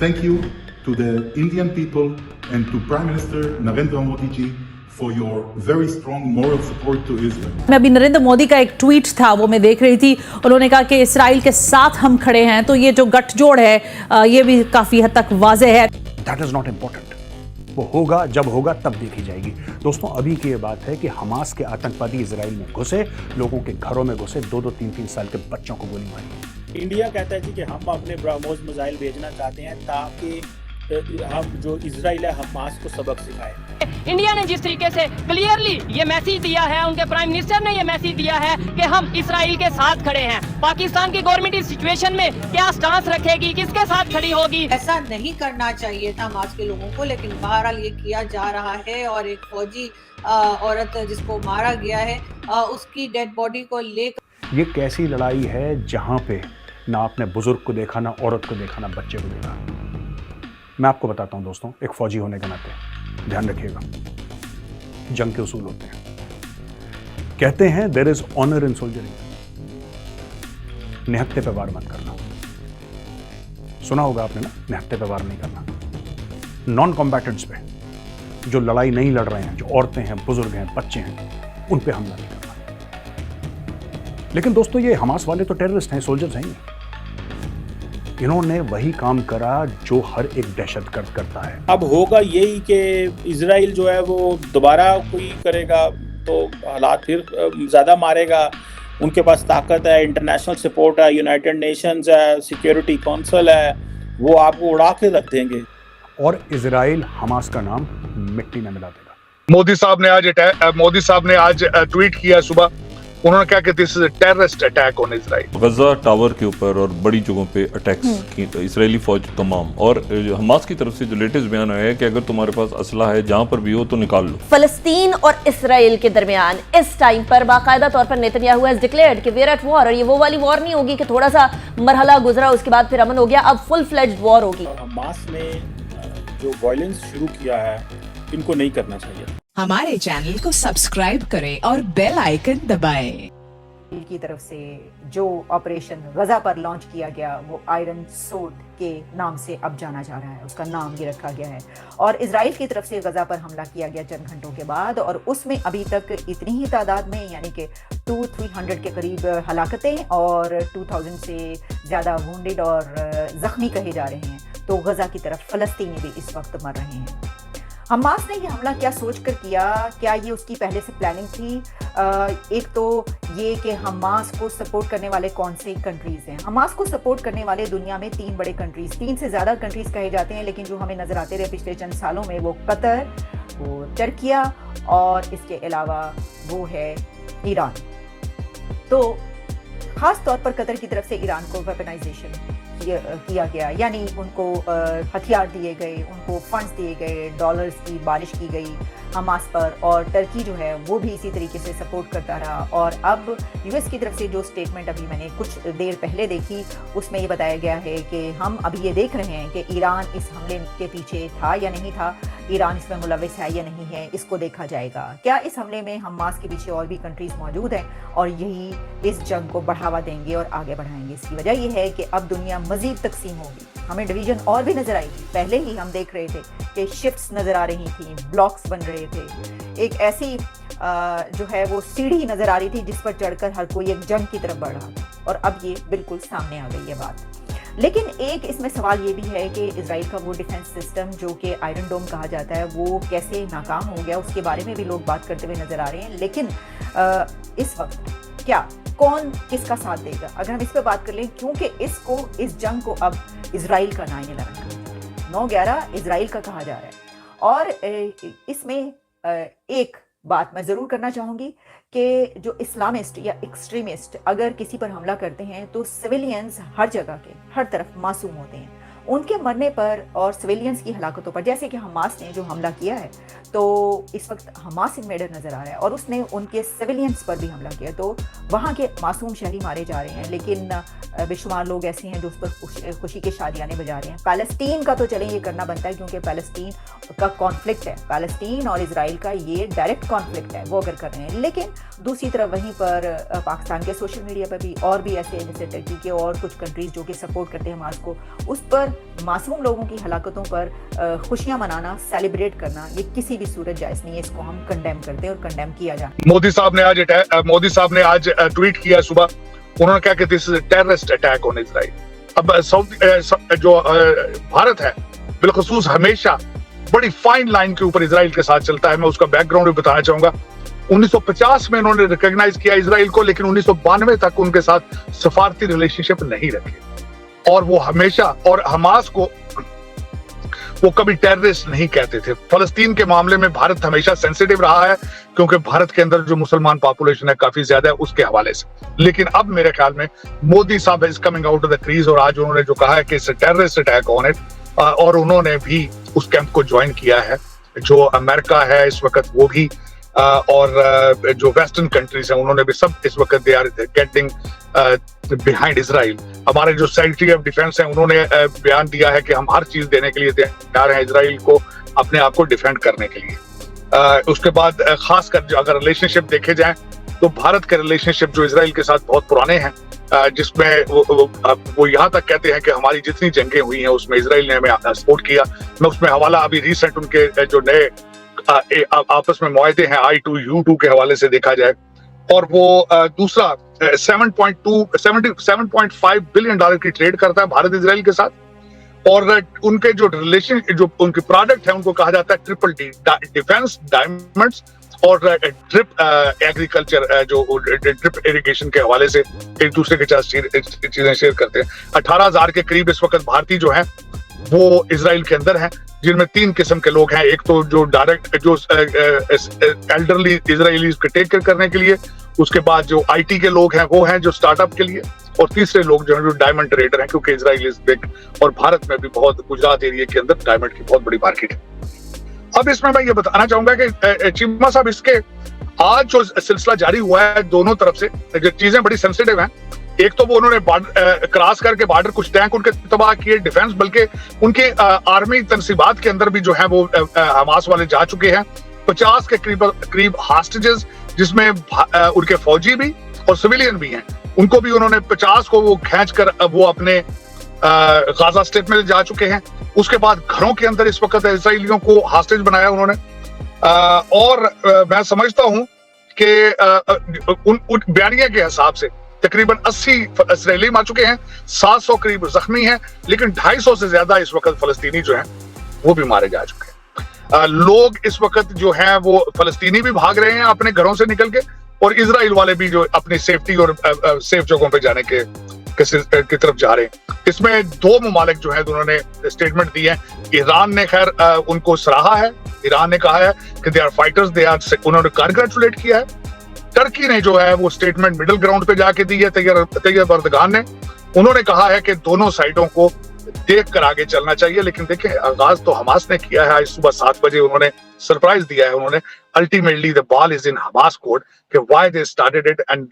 Thank you to the Indian people and to Prime Minister Narendra Modi ji for your very strong moral support to Israel. मैं अभी नरेंद्र मोदी का एक tweet था वो मैं देख रही थी। उन्होंने कहा कि इसराइल के साथ हम खड़े हैं, तो ये जो गठजोड़ है ये भी काफी हद तक वाज़ेह है। That is not important. वो होगा जब होगा तब देखी जाएगी। दोस्तों अभी की ये बात है कि हमास के आतंकवादी इजराइल में घुसे, लोगों के घरों में घुसे, 2-2, 3-3 साल के बच्चों को गोली मारी। इंडिया कहता है कि हम अपने ब्रह्मोस मिसाइल भेजना चाहते हैं ताकि हम जो इजराइल है हमास को सबक सिखाए। इंडिया ने जिस तरीके से क्लियरली ये मैसेज दिया है, उनके प्राइम मिनिस्टर ने ये मैसेज दिया है कि हम इसराइल के साथ खड़े हैं। पाकिस्तान की गवर्नमेंट इस सिचुएशन में क्या स्टांस रखेगी, किसके साथ खड़ी होगी? ऐसा नहीं करना चाहिए था हमास के लोगों को, लेकिन बहरहाल ये किया जा रहा है। और एक फौजी औरत जिसको मारा गया है उसकी डेड बॉडी को लेकर ये कैसी लड़ाई है जहां पे ना आपने बुजुर्ग को देखा, ना औरत को देखा, ना बच्चे को देखा। मैं आपको बताता हूं दोस्तों, एक फौजी होने के नाते ध्यान रखिएगा, जंग के उसूल होते हैं। कहते हैं there is honour in soldiering. निहत्थे पे वार मत करना। सुना होगा आपने ना, निहत्थे पे वार नहीं करना। नॉन कॉम्बैटेंट्स पे, जो लड़ाई नहीं लड़ रहे हैं, जो औरतें हैं, बुजुर्ग हैं, बच्चे हैं, उन पे हमला नहीं करना। लेकिन दोस्तों ये हमास वाले तो टेररिस्ट हैं, सोल्जर्स हैं ही। इन्होंने वही काम करा जो हर एक दहशतगर्द करता है। अब होगा यही कि इजराइल जो है वो दोबारा कोई करेगा तो हालात फिर ज़्यादा मारेगा। उनके पास ताकत है, इंटरनेशनल सपोर्ट है, यूनाइटेड नेशंस है, सिक्योरिटी काउंसिल है, वो आपको उड़ा के रख देंगे और इजराइल हमास का नाम मिट्टी में मिला देगा। मोदी साहब ने आज ट्वीट किया सुबह, उन्होंने कहा कि this is a terrorist attack on Israel. Gaza tower के ऊपर और बड़ी जगहों पे अटैक्स की इजरायली फौज तमाम, और हमास की तरफ से जो लेटेस्ट बयान आया है कि अगर तुम्हारे पास असला है जहां पर भी हो तो निकाल लो। फलस्तीन और इसराइल के दरमियान इस टाइम पर बाकायदा तौर पर नेतन्याहू हैज डिक्लेयर्ड कि वेयर एट वॉर, और ये वो वाली वॉर नहीं होगी कि थोड़ा सा मरहला गुजरा उसके बाद फिर अमन हो गया, अब फुल फ्लेज्ड वॉर होगी। हमास ने जो वायलेंस शुरू किया है इनको नहीं करना चाहिए। हमारे चैनल को सब्सक्राइब करें और बेल आइकन दबाएं। की तरफ से जो ऑपरेशन गजा पर लॉन्च किया गया वो आयरन सोड के नाम से अब जाना जा रहा है, उसका नाम ये रखा गया है। और इजराइल की तरफ से गजा पर हमला किया गया चंद घंटों के बाद, और उसमें अभी तक इतनी ही तादाद में यानी कि 200-300 के करीब हलाकतें और 2000 से ज़्यादा वुंडेड और ज़ख्मी कहे जा रहे हैं। तो गजा की तरफ फ़लस्तीनी भी इस वक्त मर रहे हैं। हमास ने ये हमला क्या सोचकर किया, क्या ये उसकी पहले से प्लानिंग थी? एक तो ये कि हमास को सपोर्ट करने वाले कौन से कंट्रीज़ हैं। हमास को सपोर्ट करने वाले दुनिया में 3 बड़े कंट्रीज़, 3 से ज़्यादा कंट्रीज़ कहे जाते हैं, लेकिन जो हमें नज़र आते रहे पिछले चंद सालों में वो कतर, वो टर्किया और इसके अलावा वो है ईरान। तो ख़ास तौर पर कतर की तरफ से ईरान को वेपनाइजेशन किया गया, यानी उनको हथियार दिए गए, उनको फंड्स दिए गए, डॉलर्स की बारिश की गई हमास पर, और टर्की जो है वो भी इसी तरीके से सपोर्ट करता रहा। और अब यूएस की तरफ से जो स्टेटमेंट अभी मैंने कुछ देर पहले देखी, उसमें ये बताया गया है कि हम अभी ये देख रहे हैं कि ईरान इस हमले के पीछे था या नहीं था, ईरान इसमें मुलविस है या नहीं है, इसको देखा जाएगा। क्या इस हमले में हमास के पीछे और भी कंट्रीज मौजूद हैं और यही इस जंग को बढ़ावा देंगे और आगे बढ़ाएंगे? इसकी वजह यह है कि अब दुनिया मजीद तकसीम होगी, हमें डिवीजन और भी नजर आएगी। पहले ही हम देख रहे थे कि शिफ्ट्स नजर आ रही थी, ब्लॉक्स बन रहे थे, एक ऐसी जो है वो सीढ़ी नजर आ रही थी जिस पर चढ़कर हर कोई एक जंग की तरफ बढ़ रहा था, और अब ये बिल्कुल सामने आ गई है बात। लेकिन एक इसमें सवाल ये भी है कि इजराइल का वो डिफेंस सिस्टम जो कि आयरन डोम कहा जाता है वो कैसे नाकाम हो गया, उसके बारे में भी लोग बात करते हुए नजर आ रहे हैं। लेकिन इस वक्त क्या कौन किसका साथ देगा, अगर हम इस पर बात कर लें, क्योंकि इस जंग को अब इजराइल का 9/11 इजराइल का कहा जा रहा है। और इसमें एक बात मैं ज़रूर करना चाहूँगी कि जो इस्लामिस्ट या एक्सट्रीमिस्ट अगर किसी पर हमला करते हैं तो सिविलियंस हर जगह के हर तरफ मासूम होते हैं। उनके मरने पर और सिविलियंस की हलाकतों पर, जैसे कि हमास ने जो हमला किया है, तो इस वक्त हमास इन्वेडर नज़र आ रहा है और उसने उनके सिविलियंस पर भी हमला किया। तो वहाँ के मासूम शहरी मारे जा रहे हैं, लेकिन बेशुमार लोग ऐसे हैं जो उस पर खुशी के शादियाने बजा रहे हैं। पैलेस्टीन का तो चलें ये करना बनता है क्योंकि पैलेस्टीन का कॉन्फ्लिक्ट है, पैलेस्टीन और इजराइल का ये डायरेक्ट कॉन्फ्लिक्ट है, वो अगर कर रहे हैं। लेकिन दूसरी तरफ वहीं पर पाकिस्तान के सोशल मीडिया पर भी और भी ऐसे जैसे टर्की के और कुछ कंट्रीज़ जो कि सपोर्ट करते हैं हमास को, उस पर मासूम लोगों की हलाकतों पर खुशियाँ मनाना, सेलिब्रेट करना, ये किसी भी सूरत जायज़ नहीं है। इसको हम कंडेम करते हैं और कंडेम किया जाए। मोदी साहब ने आज ट्वीट किया सुबह, उन्होंने कहा कि this is a terrorist attack on Israel. अब जो भारत है बिलखुसूस हमेशा बड़ी फाइन लाइन के ऊपर इजराइल के साथ चलता है। मैं उसका बैकग्राउंड भी बताना चाहूंगा। 1950 में उन्होंने रिकॉग्नाइज किया इजराइल को, लेकिन 1992 तक उनके साथ सफारती रिलेशनशिप नहीं रखे और वो हमेशा, और हमास को वो कभी टेररिस्ट नहीं कहते थे। फलस्तीन के मामले में भारत हमेशा सेंसिटिव रहा है क्योंकि भारत के अंदर जो मुसलमान पॉपुलेशन है काफी ज्यादा है उसके हवाले से। लेकिन अब मेरे ख्याल में मोदी साहब is coming out of the crease और आज उन्होंने जो कहा है कि it's a terrorist attack on it, और उन्होंने भी उस कैंप को ज्वाइन किया है। जो अमेरिका है इस वक्त वो भी और जो वेस्टर्न कंट्रीज हैं उन्होंने भी सब इस वक्त they are getting behind Israel. हमारे जो सेक्रेटरी ऑफ डिफेंस हैं उन्होंने बयान दिया है कि हम हर चीज देने के लिए तैयार हैं इजराइल को अपने आप को डिफेंड करने के लिए। उसके बाद खासकर जो अगर रिलेशनशिप देखे जाए तो भारत के रिलेशनशिप जो इजराइल के साथ बहुत पुराने हैं, जिसमें वो यहाँ तक कहते हैं कि हमारी जितनी जंगें हुई हैं उसमें इजराइल ने हमें सपोर्ट किया। मैं उसमें हवाला अभी रिसेंट उनके जो नए आपस में मुआहदे हैं I2U2 के हवाले से देखा जाए, और वो दूसरा 7.5 बिलियन डॉलर की ट्रेड करता है भारत इजराइल के साथ। और उनके जो रिलेशन, जो उनके प्रोडक्ट है उनको कहा जाता है ट्रिपल डी, डिफेंस, डायमंड्स और ड्रिप एग्रीकल्चर, जो ड्रिप इरिगेशन के हवाले से एक दूसरे के साथ चीजें शेयर करते हैं। 18,000 के करीब इस वक्त भारतीय जो हैं वो इजराइल के अंदर हैं, जिनमें 3 किस्म के लोग हैं। एक तो जो डायरेक्ट जो एल्डरली इजरायलीज को टेक केयर करने के लिए, उसके बाद जो IT के लोग हैं वो हैं जो स्टार्टअप के लिए, और तीसरे लोग जो हैं जो डायमंड ट्रेडर हैं, क्योंकि इजराइल इज बिग और भारत में भी बहुत, गुजरात एरिया के अंदर डायमंड की बहुत बड़ी मार्केट है। अब इसमें मैं ये बताना चाहूंगा कि चीमा साहब, इसके आज जो सिलसिला जारी हुआ है दोनों तरफ से, जो चीजें बड़ी सेंसिटिव हैं। एक तो वो उन्होंने क्रॉस करके बॉर्डर कुछ टैंक उनके तबाह किए, डिफेंस, बल्कि उनके आर्मी तनसीबात के अंदर भी जो है वो हमास वाले जा चुके हैं। 50 के करीब हॉस्टेजेस, जिसमें उनके फौजी भी और सिविलियन भी हैं, उनको भी उन्होंने 50 को वो खींच कर वो अपने गाजा स्ट्रिप में जा चुके हैं। उसके बाद घरों के अंदर इस वक्त इसराइलियों को हॉस्टेज बनाया उन्होंने। और मैं समझता हूं कि उन बयानिया के हिसाब से तकरीबन 80 इसराइली मार चुके हैं, 700 करीब जख्मी हैं, लेकिन 250 से ज्यादा इस वक्त फलस्तीनी जो हैं वो भी मारे जा चुके हैं। लोग इस वक्त जो हैं वो फलस्तीनी भी भाग रहे हैं अपने घरों से निकल के, और इजराइल वाले भी जो अपनी सेफ्टी और सेफ जगहों पे जाने की तरफ जा रहे हैं। इसमें 2 ममालिक जो हैं उन्होंने स्टेटमेंट दी है। ईरान ने खैर उनको सराहा है, ईरान ने कहा है कि दे आर फाइटर्स, उन्होंने कांग्रेचुलेट किया है। टर्की ने जो है वो स्टेटमेंट मिडिल ग्राउंड पे जाके दी है तैयब एर्दोगान ने। उन्होंने कहा है कि दोनों साइडों को देख कर आगे चलना चाहिए। लेकिन देखें, आगाज तो हमास ने किया है। आज सुबह 7 बजे उन्होंने सरप्राइज दिया है। उन्होंने ultimately the ball is in Hamas court कि why they started it and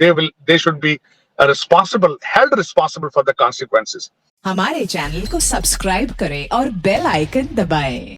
they should be held responsible for the consequences. हमारे चैनल को सब्सक्राइब करें और बेल आइकन दबाएं।